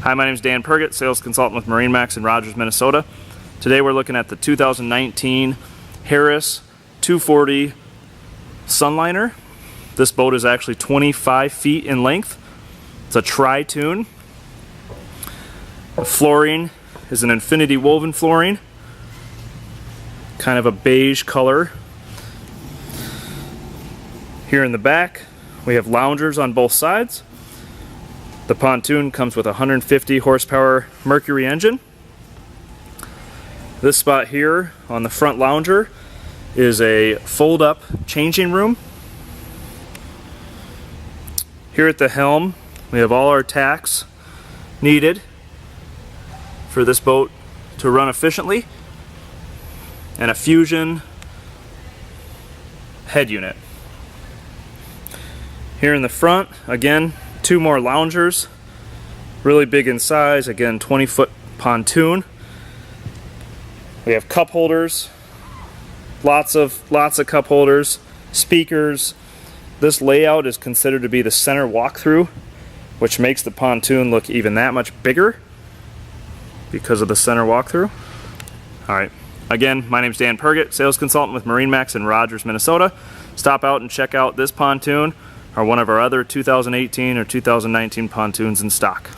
Hi, my name is Dan Pergett, sales consultant with MarineMax in Rogers, Minnesota. Today we're looking at the 2019 Harris 240 Sunliner. This boat is actually 25 feet in length. It's a tri-tune. The flooring is an infinity woven flooring, kind of a beige color. Here in the back we have loungers on both sides. The pontoon comes with a 150 horsepower Mercury engine. This spot here on the front lounger is a fold-up changing room. Here at the helm we have all our tacks needed for this boat to run efficiently, and a Fusion head unit. Here in the front, again, two more loungers, really big in size, again 20-foot pontoon. We have cup holders, lots of cup holders, speakers. This layout is considered to be the center walkthrough, which makes the pontoon look even that much bigger because of the center walkthrough. Alright, again, my name is Dan Pergett, sales consultant with MarineMax in Rogers, Minnesota. Stop out and check out this pontoon or one of our other 2018 or 2019 pontoons in stock.